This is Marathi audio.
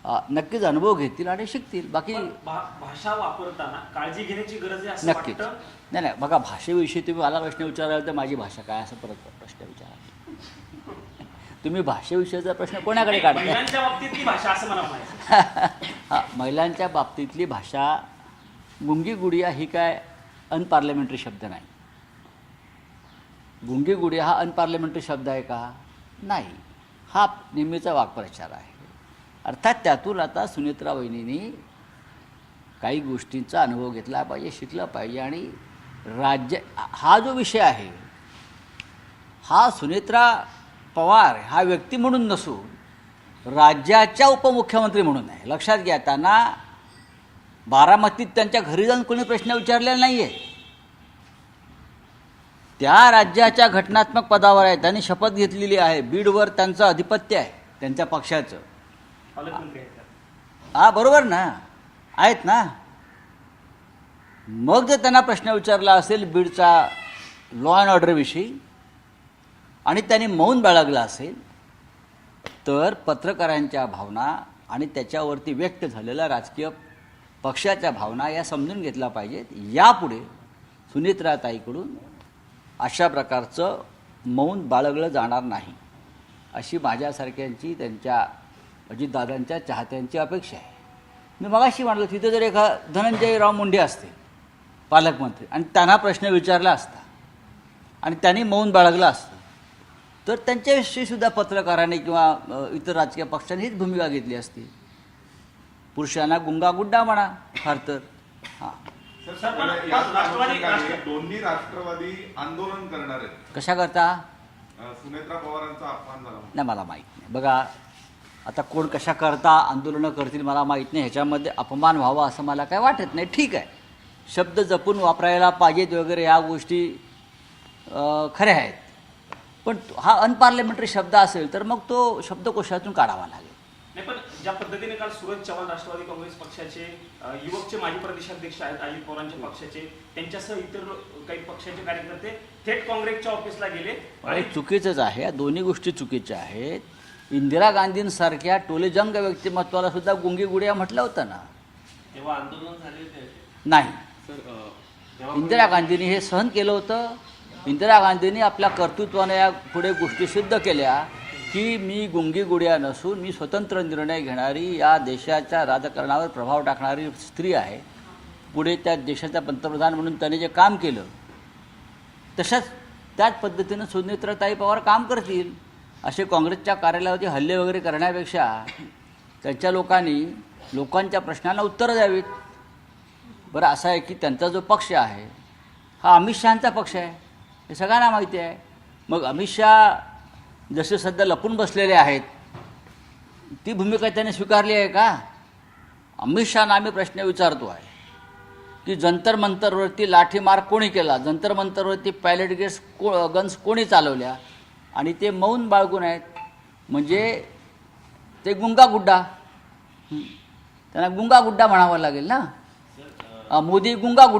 नक्कीच अनुभव घेतील आणि शिकतील. बाकी भाषा वापरताना काळजी घेण्याची गरज आहे असं नक्कीच. वाटतं. नाही, बघा, भाषेविषयी तुम्ही मला प्रश्न विचाराल तर माझी भाषा काय असं परत प्रश्न विचारा. तुम्ही भाषेविषयीचा प्रश्न कोणाकडे काढता? महिलांच्या बाबतीतली भाषा असं मला म्हणायचं. महिलांच्या बाबतीतली भाषा, गुंगी गुडिया ही काय अनपार्लमेंटरी शब्द नाही. गुंगी गुडिया हा अनपार्लमेंटरी शब्द आहे का? नाही. हा नेहमीचा वाक्प्रचार आहे. अर्थात त्यातून आता सुनेत्रा वहिनींनी काही गोष्टींचा अनुभव घेतला पाहिजे, शिकला पाहिजे. आणि हा जो विषय आहे हा सुनेत्रा पवार हा व्यक्ती म्हणून नसून राज्याच्या उपमुख्यमंत्री म्हणून आहे. लक्षात घ्या, त्यांना बारामतीत त्यांच्या घरी जाऊन कोणी प्रश्न विचारलेला नाही आहे. त्या राज्याच्या घटनात्मक पदावर आहे, त्यांनी शपथ घेतलेली आहे. बीडवर त्यांचं अधिपत्य आहे, त्यांच्या पक्षाचं. बरोबर ना, आहेत ना. मग जर त्यांना प्रश्न विचारला असेल बीडचा लॉ अँड ऑर्डरविषयी आणि त्यांनी मौन बाळगला असेल तर पत्रकारांच्या भावना आणि त्याच्यावरती व्यक्त झालेल्या राजकीय पक्षाच्या भावना या समजून घेतल्या पाहिजेत. यापुढे सुनेत्राताईकडून अशा प्रकारचं मौन बाळगलं जाणार नाही अशी माझ्यासारख्यांची, त्यांच्या अजितदादांच्या चाहत्यांची अपेक्षा आहे. मी मगाशी म्हटलं, तिथे जर धनंजयराव मुंडे असते पालकमंत्री आणि त्यांना प्रश्न विचारला असता आणि त्यांनी मौन बाळगलं असतं तर त्यांच्याविषयी सुद्धा पत्रकारांनी किंवा इतर राजकीय पक्षांनी हीच भूमिका घेतली असती. पुरुषांना गुंगागुड्डा म्हणा फार तर. दोन्ही राष्ट्रवादी आंदोलन करणार आहेत. कशा करता? सुनेत्रा पवारांचा अपमान झाला नाही, मला माहीत नाही. बघा, आता कोण कशा करता आंदोलनं करतील मला माहीत नाही. ह्याच्यामध्ये अपमान व्हावा असं मला काय वाटत नाही. ठीक आहे, शब्द जपून वापरायला पाहिजेत वगैरे ह्या गोष्टी खऱ्या आहेत. पण हा अनपार्लमेंटरी शब्द असेल तर मग तो शब्दकोशातून काढावा लागेल. नाही, पण ज्या पद्धतीने काल सूरज चव्हाण राष्ट्रवादी काँग्रेस पक्षाचे युवकचे माजी प्रदेशाध्यक्ष आहेत अजित पवारांच्या पक्षाचे, त्यांच्यासह इतर काही पक्षाचे कार्यकर्ते थेट काँग्रेसच्या ऑफिसला गेले. आणि चुकीचंच आहे, या दोन्ही गोष्टी चुकीच्या आहेत. इंदिरा गांधींसारख्या टोलेजंग व्यक्तिमत्वाला सुद्धा गुंगी गुडिया म्हटलं होतं ना. तेव्हा आंदोलन झाले नाही, इंदिरा गांधींनी हे सहन केलं होतं. इंदिरा गांधींनी आपल्या कर्तृत्वाने या पुढे गोष्टी सिद्ध केल्या की मी गुंगी गुडिया नसून मी स्वतंत्र निर्णय घेणारी, या देशाच्या राजकारणावर प्रभाव टाकणारी स्त्री आहे. पुढे त्या देशाचा पंतप्रधान म्हणून त्याने जे काम केलं त्याच पद्धतीनं सुनेत्राताई पवार काम करतील. असे काँग्रेसच्या कार्यालयावरती हल्ले वगैरे करण्यापेक्षा त्यांच्या लोकांनी लोकांच्या प्रश्नांना उत्तरं द्यावीत. बरं, असं आहे की त्यांचा जो पक्ष आहे हा अमित शहांचा पक्ष आहे, हे सगळ्यांना माहिती आहे. मग अमित शहा जसे सध्या लपून बसलेले आहेत ती भूमिका त्याने स्वीकारली आहे का? अमित शहांना आम्ही प्रश्न विचारतो आहे की जंतर मंतरवरती लाठीमार कोणी केला, जंतर मंतरवरती पॅलेट गन्स कोणी चालवल्या, आणि ते मौन बाळगून आहेत. म्हणजे ते गुंगागुड्डा, त्यांना गुंगागुड्डा म्हणावं लागेल ना. मोदी गुंगागुड्डा.